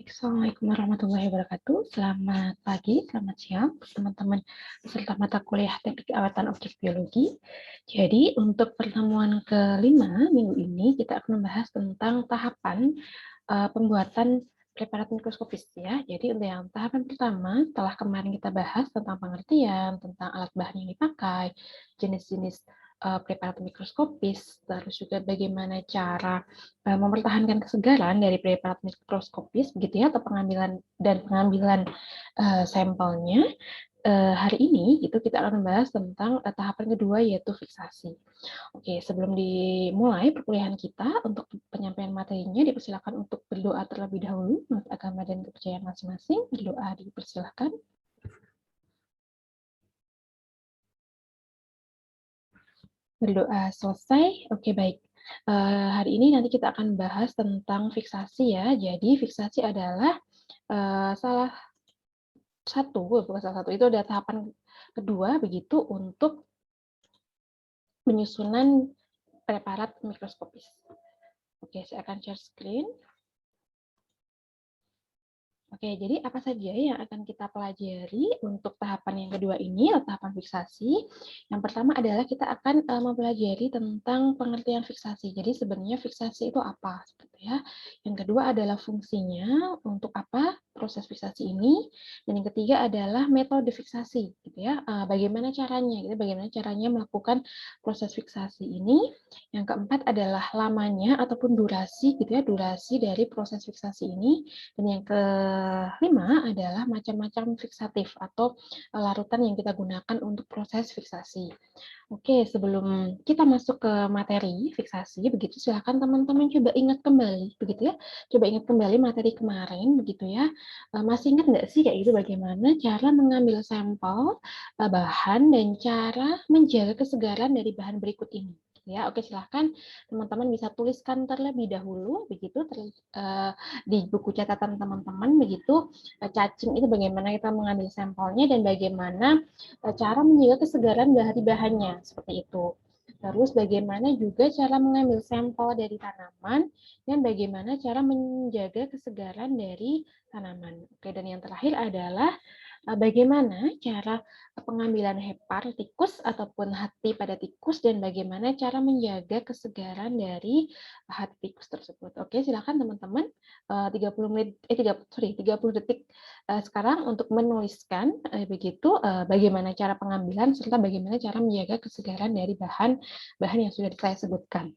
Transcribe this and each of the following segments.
Baik, Assalamualaikum warahmatullahi wabarakatuh. Selamat pagi, selamat siang, teman-teman peserta mata kuliah Teknik Awatan Objek Biologi. Jadi, untuk pertemuan kelima minggu ini, kita akan membahas tentang tahapan pembuatan preparat mikroskopis ya. Jadi, untuk yang tahapan pertama, setelah kemarin kita bahas tentang pengertian, tentang alat bahan yang dipakai, jenis-jenis preparat mikroskopis, terus juga bagaimana cara mempertahankan kesegaran dari preparat mikroskopis begitu ya, atau pengambilan sampelnya. Hari ini itu kita akan membahas tentang tahapan kedua, yaitu fiksasi. Oke, sebelum dimulai perkuliahan kita, untuk penyampaian materinya dipersilakan untuk berdoa terlebih dahulu menurut agama dan kepercayaan masing-masing. Berdoa dipersilakan. Berdoa selesai. Oke, baik. Hari ini nanti kita akan bahas tentang fiksasi ya. Jadi fiksasi adalah salah bukan salah satu, itu ada tahapan kedua begitu untuk penyusunan preparat mikroskopis. Oke, saya akan share screen. Oke, jadi apa saja yang akan kita pelajari untuk tahapan yang kedua ini, atau tahapan fiksasi? Yang pertama adalah kita akan mempelajari tentang pengertian fiksasi. Jadi sebenarnya fiksasi itu apa, seperti ya. Yang kedua adalah fungsinya, untuk apa proses fiksasi ini, dan yang ketiga adalah metode fiksasi, gitu ya. Bagaimana caranya, gitu, bagaimana caranya melakukan proses fiksasi ini. Yang keempat adalah lamanya ataupun durasi, gitu ya, durasi dari proses fiksasi ini. Dan yang kelima adalah macam-macam fiksatif atau larutan yang kita gunakan untuk proses fiksasi. Oke, sebelum kita masuk ke materi fiksasi, begitu silakan teman-teman coba ingat kembali, begitu ya. Coba ingat kembali materi kemarin, begitu ya. Masih ingat nggak sih kayak gitu bagaimana cara mengambil sampel bahan dan cara menjaga kesegaran dari bahan berikut ini? Ya, oke, silahkan teman-teman bisa tuliskan terlebih dahulu, begitu di buku catatan teman-teman, begitu cacing itu bagaimana kita mengambil sampelnya dan bagaimana cara menjaga kesegaran dari bahannya, seperti itu. Terus bagaimana juga cara mengambil sampel dari tanaman dan bagaimana cara menjaga kesegaran dari tanaman. Oke, dan yang terakhir adalah bagaimana cara pengambilan hepar tikus ataupun hati pada tikus dan bagaimana cara menjaga kesegaran dari hati tikus tersebut. Oke, silakan teman-teman 30 detik sekarang untuk menuliskan begitu bagaimana cara pengambilan serta bagaimana cara menjaga kesegaran dari bahan yang sudah saya sebutkan.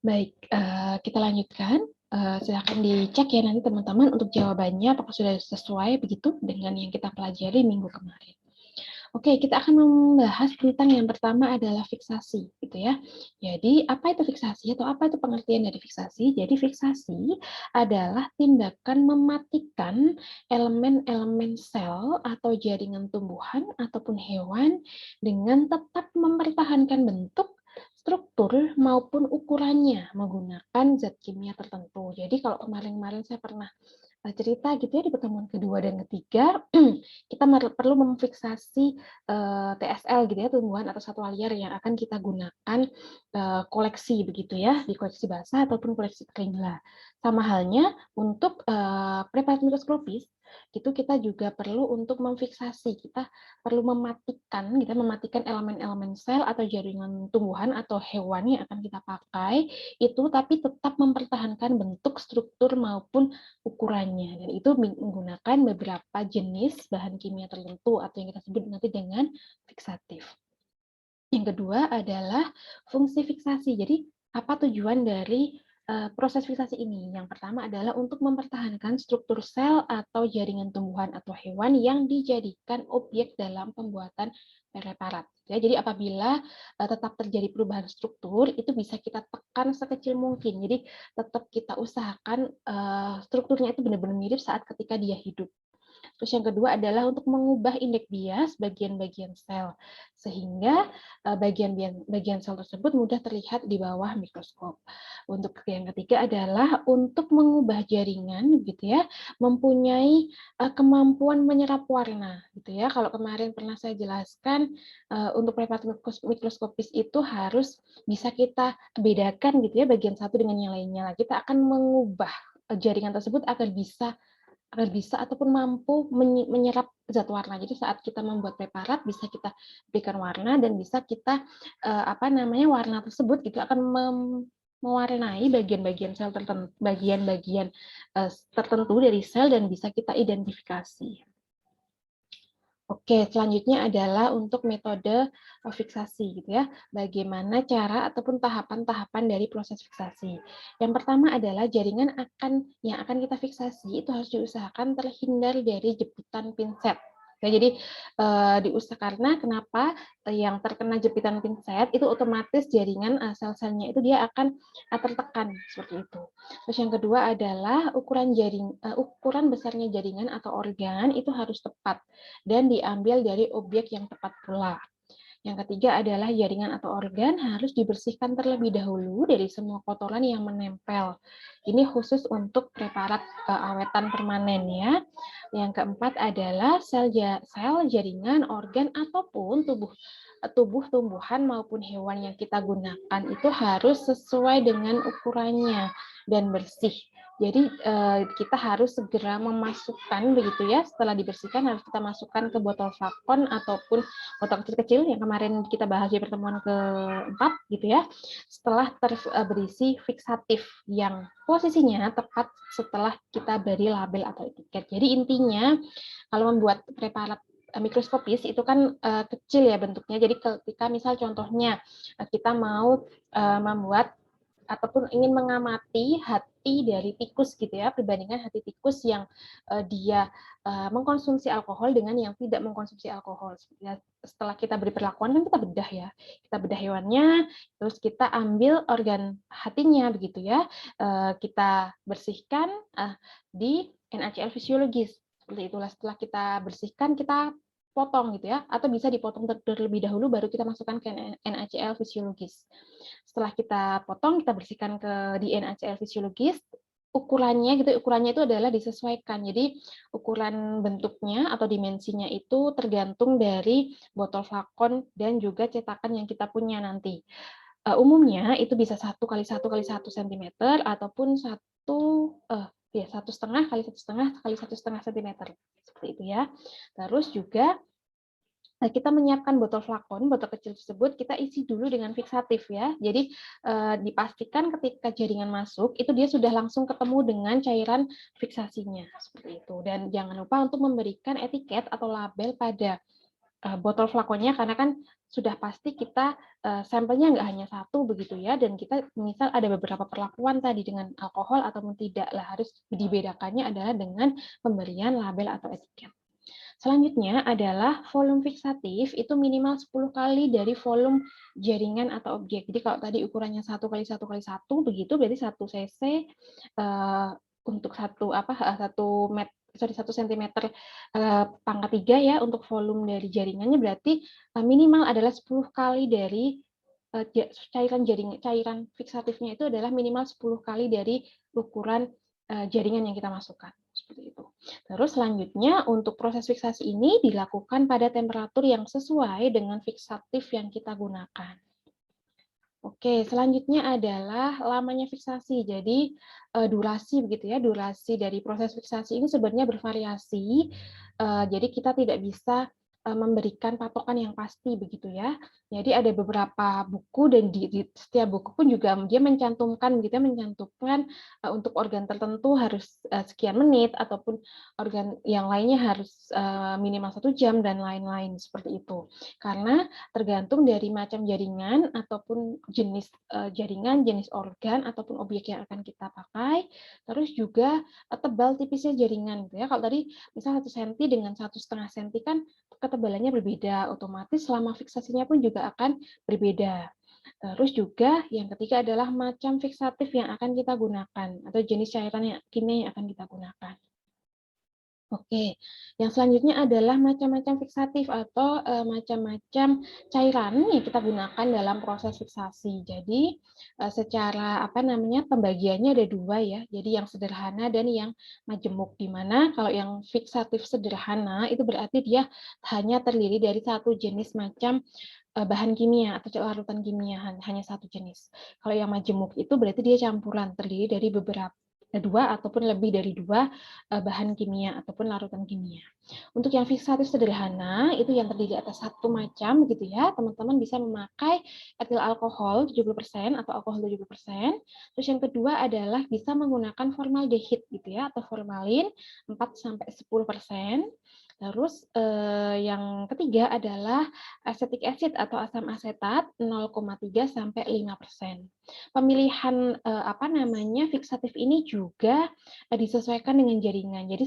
Baik, kita lanjutkan. Silakan dicek ya nanti teman-teman untuk jawabannya apakah sudah sesuai begitu dengan yang kita pelajari minggu kemarin. Oke, kita akan membahas tentang yang pertama adalah fiksasi, gitu ya. Jadi, apa itu fiksasi atau apa itu pengertian dari fiksasi? Jadi, fiksasi adalah tindakan mematikan elemen-elemen sel atau jaringan tumbuhan ataupun hewan dengan tetap mempertahankan bentuk, struktur maupun ukurannya menggunakan zat kimia tertentu. Jadi, kalau kemarin-kemarin saya pernah cerita gitu ya di pertemuan kedua dan ketiga, kita perlu memfiksasi TSL gitu ya, tumbuhan atau satwa liar yang akan kita gunakan koleksi begitu ya, di koleksi basah ataupun koleksi kering lah. Sama halnya untuk preparat mikroskopis, itu kita juga perlu untuk memfiksasi, kita perlu mematikan gitu, mematikan elemen-elemen sel atau jaringan tumbuhan atau hewan yang akan kita pakai itu, tapi tetap mempertahankan bentuk, struktur maupun ukurannya, dan itu menggunakan beberapa jenis bahan kimia tertentu atau yang kita sebut nanti dengan fiksatif. Yang kedua adalah fungsi fiksasi. Jadi apa tujuan dari proses fiksasi ini? Yang pertama adalah untuk mempertahankan struktur sel atau jaringan tumbuhan atau hewan yang dijadikan objek dalam pembuatan preparat. Ya, jadi apabila tetap terjadi perubahan struktur, itu bisa kita tekan sekecil mungkin. Jadi tetap kita usahakan strukturnya itu benar-benar mirip saat ketika dia hidup. Terus yang kedua adalah untuk mengubah indeks bias bagian-bagian sel, sehingga bagian sel tersebut mudah terlihat di bawah mikroskop. Untuk yang ketiga adalah untuk mengubah jaringan, gitu ya, mempunyai kemampuan menyerap warna, gitu ya. Kalau kemarin pernah saya jelaskan, untuk preparat mikroskopis itu harus bisa kita bedakan, gitu ya, bagian satu dengan yang lainnya. Kita akan mengubah jaringan tersebut agar bisa ataupun mampu menyerap zat warna. Jadi saat kita membuat preparat bisa kita berikan warna dan bisa kita warna tersebut gitu akan mewarnai bagian-bagian sel tertentu, bagian-bagian tertentu dari sel dan bisa kita identifikasi. Oke, selanjutnya adalah untuk metode fiksasi, gitu ya. Bagaimana cara ataupun tahapan-tahapan dari proses fiksasi. Yang pertama adalah jaringan yang akan kita fiksasi itu harus diusahakan terhindar dari jepitan pinset. Ya, jadi karena kenapa yang terkena jepitan pinset itu otomatis jaringan sel-selnya itu dia akan tertekan seperti itu. Terus yang kedua adalah ukuran besarnya jaringan atau organ itu harus tepat dan diambil dari objek yang tepat pula. Yang ketiga adalah jaringan atau organ harus dibersihkan terlebih dahulu dari semua kotoran yang menempel. Ini khusus untuk preparat awetan permanen ya. Yang keempat adalah sel jaringan, organ ataupun tumbuhan maupun hewan yang kita gunakan itu harus sesuai dengan ukurannya dan bersih. Jadi kita harus segera memasukkan begitu ya, setelah dibersihkan harus kita masukkan ke botol flakon ataupun botol kecil-kecil yang kemarin kita bahas di pertemuan keempat gitu ya. Setelah berisi fiksatif yang posisinya tepat setelah kita beri label atau etiket. Jadi intinya kalau membuat preparat mikroskopis itu kan kecil ya bentuknya. Jadi ketika misal contohnya kita mau membuat ataupun ingin mengamati hati dari tikus gitu ya, perbandingan hati tikus yang dia mengkonsumsi alkohol dengan yang tidak mengkonsumsi alkohol. Setelah kita beri perlakuan kan kita bedah ya, kita bedah hewannya, terus kita ambil organ hatinya begitu ya, kita bersihkan di NaCl fisiologis. Seperti itulah, setelah kita bersihkan kita potong gitu ya, atau bisa dipotong terlebih dahulu baru kita masukkan ke NaCl fisiologis. Setelah kita potong, kita bersihkan di NaCl fisiologis, ukurannya itu adalah disesuaikan. Jadi ukuran bentuknya atau dimensinya itu tergantung dari botol flakon dan juga cetakan yang kita punya nanti. Umumnya itu bisa 1x1x1 cm ataupun 1,5x1,5 cm seperti itu ya. Terus juga kita menyiapkan botol flakon, botol kecil tersebut kita isi dulu dengan fiksatif ya. Jadi dipastikan ketika jaringan masuk itu dia sudah langsung ketemu dengan cairan fiksasinya seperti itu. Dan jangan lupa untuk memberikan etiket atau label pada botol flakonnya karena kan sudah pasti kita sampelnya nggak hanya satu begitu ya, dan kita misal ada beberapa perlakuan tadi dengan alkohol ataupun tidak lah, harus dibedakannya adalah dengan pemberian label atau etiket. Selanjutnya adalah volume fiksatif itu minimal 10 kali dari volume jaringan atau objek. Jadi kalau tadi ukurannya 1x1x1 begitu berarti 1 cc untuk 1 cm pangkat 3 ya untuk volume dari jaringannya, berarti minimal adalah 10 kali dari cairan fiksatifnya itu adalah minimal 10 kali dari ukuran jaringan yang kita masukkan. Seperti itu. Terus selanjutnya untuk proses fiksasi ini dilakukan pada temperatur yang sesuai dengan fiksatif yang kita gunakan. Oke, selanjutnya adalah lamanya fiksasi. Jadi durasi begitu ya, durasi dari proses fiksasi ini sebenarnya bervariasi. Jadi kita tidak bisa memberikan patokan yang pasti begitu ya. Jadi ada beberapa buku dan di setiap buku pun juga dia mencantumkan untuk organ tertentu harus sekian menit ataupun organ yang lainnya harus minimal 1 jam dan lain-lain seperti itu. Karena tergantung dari macam jaringan ataupun jenis jaringan, jenis organ ataupun objek yang akan kita pakai. Terus juga tebal tipisnya jaringan gitu ya. Kalau tadi misal 1 cm dengan 1,5 cm kan ketebalannya berbeda, otomatis selama fiksasinya pun juga akan berbeda. Terus juga yang ketiga adalah macam fiksatif yang akan kita gunakan atau jenis cairan kimia yang akan kita gunakan. Oke, yang selanjutnya adalah macam-macam fiksatif atau macam-macam cairan yang kita gunakan dalam proses fiksasi. Jadi secara apa namanya pembagiannya ada dua ya. Jadi yang sederhana dan yang majemuk. Di mana kalau yang fiksatif sederhana itu berarti dia hanya terdiri dari satu jenis macam bahan kimia atau larutan kimia, hanya satu jenis. Kalau yang majemuk itu berarti dia campuran, terdiri dari beberapa dua ataupun lebih dari dua bahan kimia ataupun larutan kimia. Untuk yang fiksatif sederhana itu yang terdiri atas satu macam gitu ya, teman-teman bisa memakai etil alkohol 70% atau alkohol 70%. Terus yang kedua adalah bisa menggunakan formaldehid gitu ya atau formalin 4 sampai 10%. Terus yang ketiga adalah acetic acid atau asam asetat 0,3 sampai 5%. Pemilihan apa namanya fiksatif ini juga disesuaikan dengan jaringan. Jadi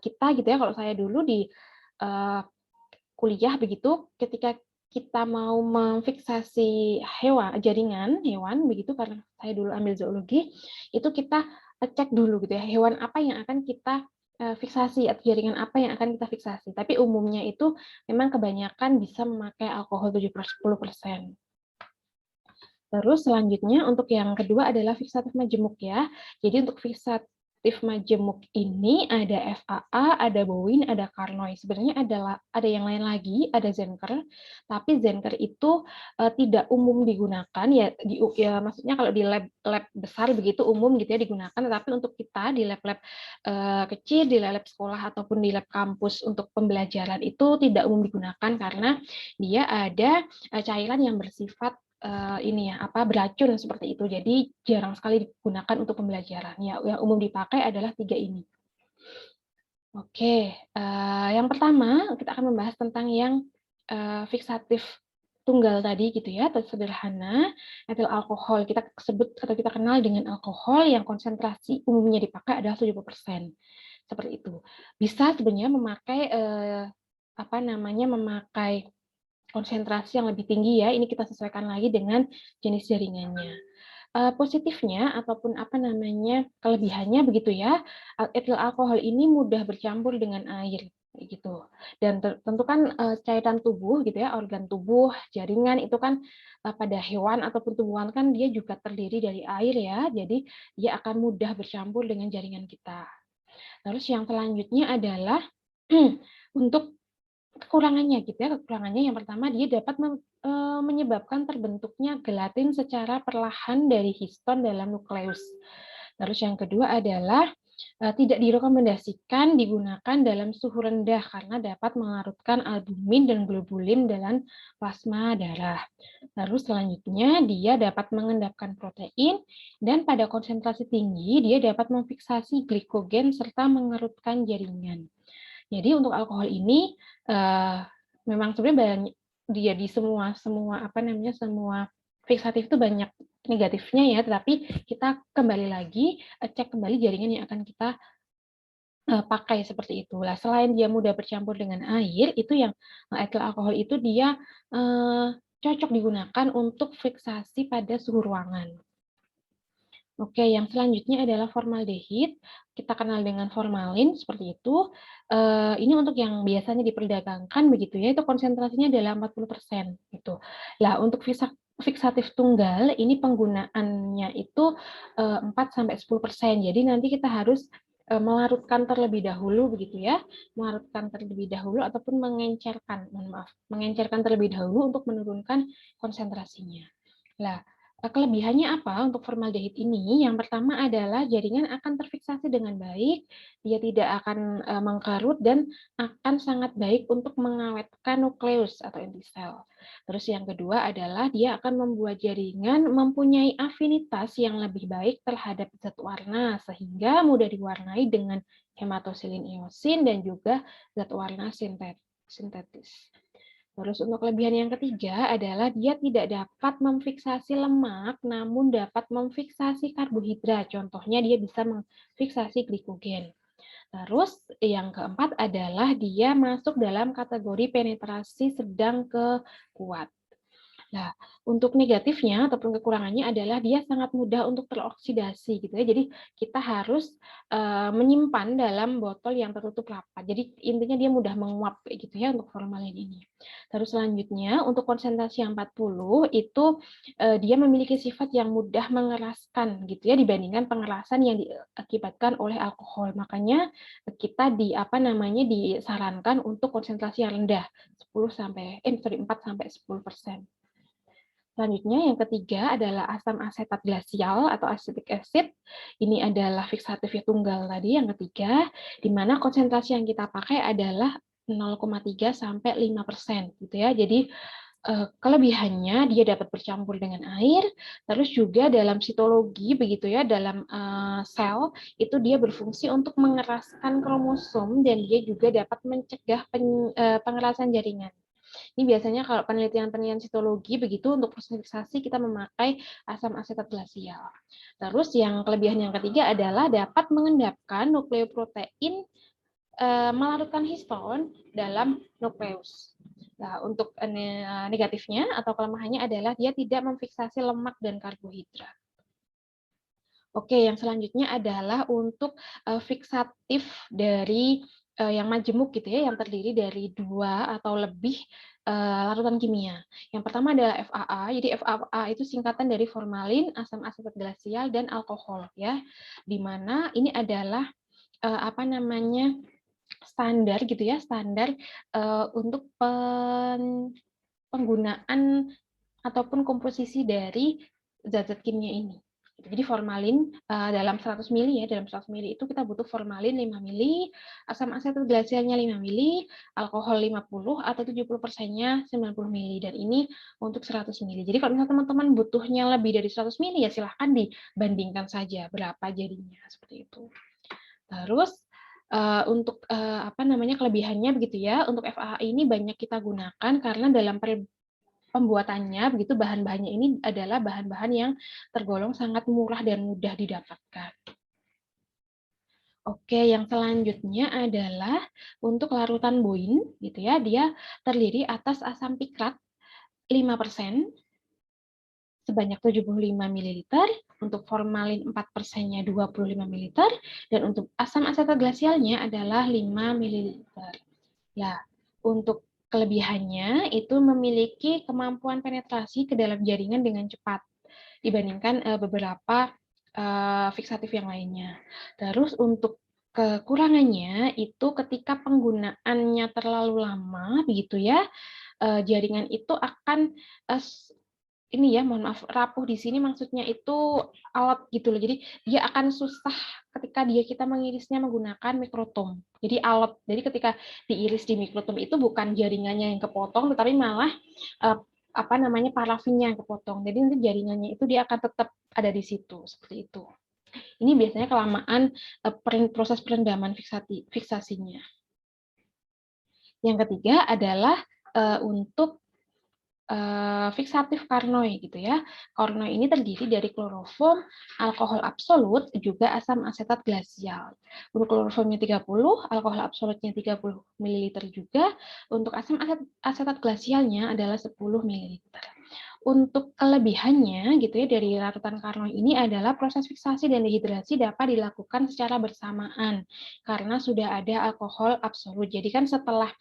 kita gitu ya, kalau saya dulu di kuliah begitu, ketika kita mau memfiksasi jaringan hewan begitu, karena saya dulu ambil zoologi, itu kita cek dulu gitu ya, hewan apa yang akan kita fiksasi atau jaringan apa yang akan kita fiksasi. Tapi umumnya itu memang kebanyakan bisa memakai alkohol 70%. Terus selanjutnya untuk yang kedua adalah fiksatif majemuk ya. Jadi untuk fiksatif majemuk ini ada FAA, ada Bowen, ada Carnoy. Sebenarnya ada yang lain lagi, ada Zenker. Tapi Zenker itu tidak umum digunakan ya maksudnya kalau di lab besar begitu umum gitu ya digunakan, tapi untuk kita di lab-lab kecil, di lab sekolah ataupun di lab kampus untuk pembelajaran itu tidak umum digunakan karena dia ada cairan yang bersifat ini ya beracun seperti itu. Jadi jarang sekali digunakan untuk pembelajaran. Ya, yang umum dipakai adalah 3 ini. Oke, yang pertama kita akan membahas tentang yang fiksatif tunggal tadi gitu ya, atau sederhana, etil alkohol. Kita sebut atau kita kenal dengan alkohol yang konsentrasi umumnya dipakai adalah 70%. Seperti itu. Bisa sebenarnya memakai memakai konsentrasi yang lebih tinggi ya, ini kita sesuaikan lagi dengan jenis jaringannya. Positifnya ataupun kelebihannya begitu ya, etil alkohol ini mudah bercampur dengan air gitu. Dan tentu kan cairan tubuh gitu ya, organ tubuh, jaringan itu kan pada hewan ataupun tumbuhan kan dia juga terdiri dari air ya, jadi dia akan mudah bercampur dengan jaringan kita. Terus yang selanjutnya adalah untuk kekurangannya gitu ya, kekurangannya yang pertama dia dapat menyebabkan terbentuknya gelatin secara perlahan dari histon dalam nukleus. Terus yang kedua adalah tidak direkomendasikan digunakan dalam suhu rendah karena dapat melarutkan albumin dan globulin dalam plasma darah. Terus selanjutnya dia dapat mengendapkan protein dan pada konsentrasi tinggi dia dapat memfiksasi glikogen serta mengerutkan jaringan. Jadi untuk alkohol ini memang sebenarnya dia di semua fiksatif itu banyak negatifnya ya, tetapi kita kembali lagi cek kembali jaringan yang akan kita pakai seperti itu. Lah selain dia mudah bercampur dengan air, itu yang etil alkohol itu dia cocok digunakan untuk fiksasi pada suhu ruangan. Oke, yang selanjutnya adalah formaldehid. Kita kenal dengan formalin seperti itu. Ini untuk yang biasanya diperdagangkan begitu ya, itu konsentrasinya adalah 40% gitu. Lah untuk fiksatif tunggal ini penggunaannya itu 4 sampai 10%. Jadi nanti kita harus melarutkan terlebih dahulu begitu ya, melarutkan terlebih dahulu ataupun mengencerkan terlebih dahulu untuk menurunkan konsentrasinya. Lah, kelebihannya apa untuk formaldehid ini? Yang pertama adalah jaringan akan terfiksasi dengan baik, dia tidak akan mengkerut dan akan sangat baik untuk mengawetkan nukleus atau inti sel. Terus yang kedua adalah dia akan membuat jaringan mempunyai afinitas yang lebih baik terhadap zat warna sehingga mudah diwarnai dengan hematosilin iosin dan juga zat warna sintetis. Terus untuk kelebihan yang ketiga adalah dia tidak dapat memfiksasi lemak, namun dapat memfiksasi karbohidrat. Contohnya dia bisa memfiksasi glikogen. Terus yang keempat adalah dia masuk dalam kategori penetrasi sedang ke kuat. Nah, untuk negatifnya ataupun kekurangannya adalah dia sangat mudah untuk teroksidasi gitu ya. Jadi kita harus menyimpan dalam botol yang tertutup rapat. Jadi intinya dia mudah menguap kayak gitu ya untuk formalin ini. Terus selanjutnya untuk konsentrasi yang 40 itu dia memiliki sifat yang mudah mengeraskan gitu ya dibandingkan pengerasan yang diakibatkan oleh alkohol. Makanya kita disarankan untuk konsentrasi yang rendah 4 sampai 10%. Selanjutnya yang ketiga adalah asam asetat glasial atau acetic acid. Ini adalah fiksatif tunggal tadi yang ketiga, di mana konsentrasi yang kita pakai adalah 0,3 sampai 5% gitu ya. Jadi kelebihannya dia dapat bercampur dengan air, terus juga dalam sitologi begitu ya, dalam sel itu dia berfungsi untuk mengeraskan kromosom dan dia juga dapat mencegah pengerasan jaringan. Ini biasanya kalau penelitian-penelitian sitologi begitu untuk proses kita memakai asam asetat glasial. Terus yang kelebihan yang ketiga adalah dapat mengendapkan nukleoprotein melarutkan histon dalam nukleus. Nah, untuk negatifnya atau kelemahannya adalah dia tidak memfiksasi lemak dan karbohidrat. Oke, yang selanjutnya adalah untuk fiksatif dari yang majemuk gitu ya, yang terdiri dari 2 atau lebih larutan kimia. Yang pertama adalah FAA. Jadi FAA itu singkatan dari formalin, asam asetat glasial, dan alkohol ya. Di mana ini adalah standar gitu ya, standar untuk penggunaan ataupun komposisi dari zat-zat kimia ini. Jadi formalin dalam 100 mili ya, dalam 100 mili itu kita butuh formalin 5 mili, asam asetat glasialnya 5 mili, alkohol 50 atau 70%-nya 90 mili, dan ini untuk 100 mili. Jadi kalau misalnya teman-teman butuhnya lebih dari 100 mili ya silahkan dibandingkan saja berapa jadinya seperti itu. Terus untuk kelebihannya begitu ya, untuk FAA ini banyak kita gunakan karena dalam pembuatannya begitu bahan-bahannya ini adalah bahan-bahan yang tergolong sangat murah dan mudah didapatkan. Oke, yang selanjutnya adalah untuk larutan boin gitu ya. Dia terdiri atas asam pikrat 5% sebanyak 75 ml, untuk formalin 4%-nya 25 ml, dan untuk asam asetat glasialnya adalah 5 ml. Ya, untuk kelebihannya itu memiliki kemampuan penetrasi ke dalam jaringan dengan cepat dibandingkan beberapa fiksatif yang lainnya. Terus untuk kekurangannya itu ketika penggunaannya terlalu lama begitu ya, jaringan itu akan ini ya, mohon maaf, rapuh di sini maksudnya itu alot gitu loh. Jadi dia akan susah ketika kita mengirisnya menggunakan mikrotom. Jadi alot. Jadi ketika diiris di mikrotom itu bukan jaringannya yang kepotong, tetapi malah parafinnya yang kepotong. Jadi nanti jaringannya itu dia akan tetap ada di situ seperti itu. Ini biasanya kelamaan proses perendaman fiksasinya. Yang ketiga adalah untuk fiksatif karnoy gitu ya. Karnoy ini terdiri dari kloroform, alkohol absolut, juga asam asetat glasial. Untuk kloroformnya 30, alkohol absolutnya 30 ml juga. Untuk asam asetat glasialnya adalah 10 ml. Untuk kelebihannya gitu ya dari larutan karnoy ini adalah proses fiksasi dan dehidrasi dapat dilakukan secara bersamaan karena sudah ada alkohol absolut. Jadi kan setelah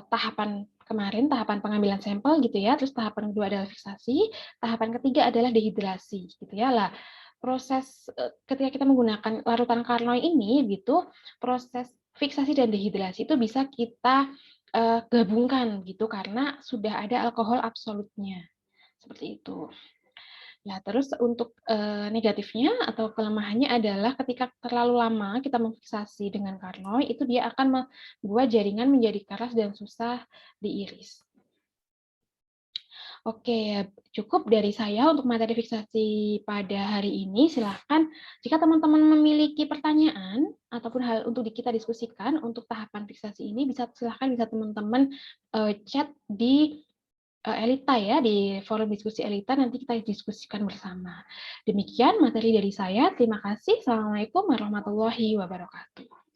tahapan kemarin, tahapan pengambilan sampel gitu ya, terus tahapan kedua adalah fiksasi, tahapan ketiga adalah dehidrasi gitu ya. Lah, proses ketika kita menggunakan larutan karnoy ini gitu, proses fiksasi dan dehidrasi itu bisa kita gabungkan gitu karena sudah ada alkohol absolutnya. Seperti itu. Nah, terus untuk negatifnya atau kelemahannya adalah ketika terlalu lama kita memfiksasi dengan karnoy, itu dia akan membuat jaringan menjadi keras dan susah diiris. Oke, cukup dari saya untuk materi fiksasi pada hari ini. Silahkan jika teman-teman memiliki pertanyaan ataupun hal untuk kita diskusikan untuk tahapan fiksasi ini, silahkan bisa teman-teman chat di Elita ya, di forum diskusi Elita, nanti kita diskusikan bersama. Demikian materi dari saya. Terima kasih. Assalamualaikum warahmatullahi wabarakatuh.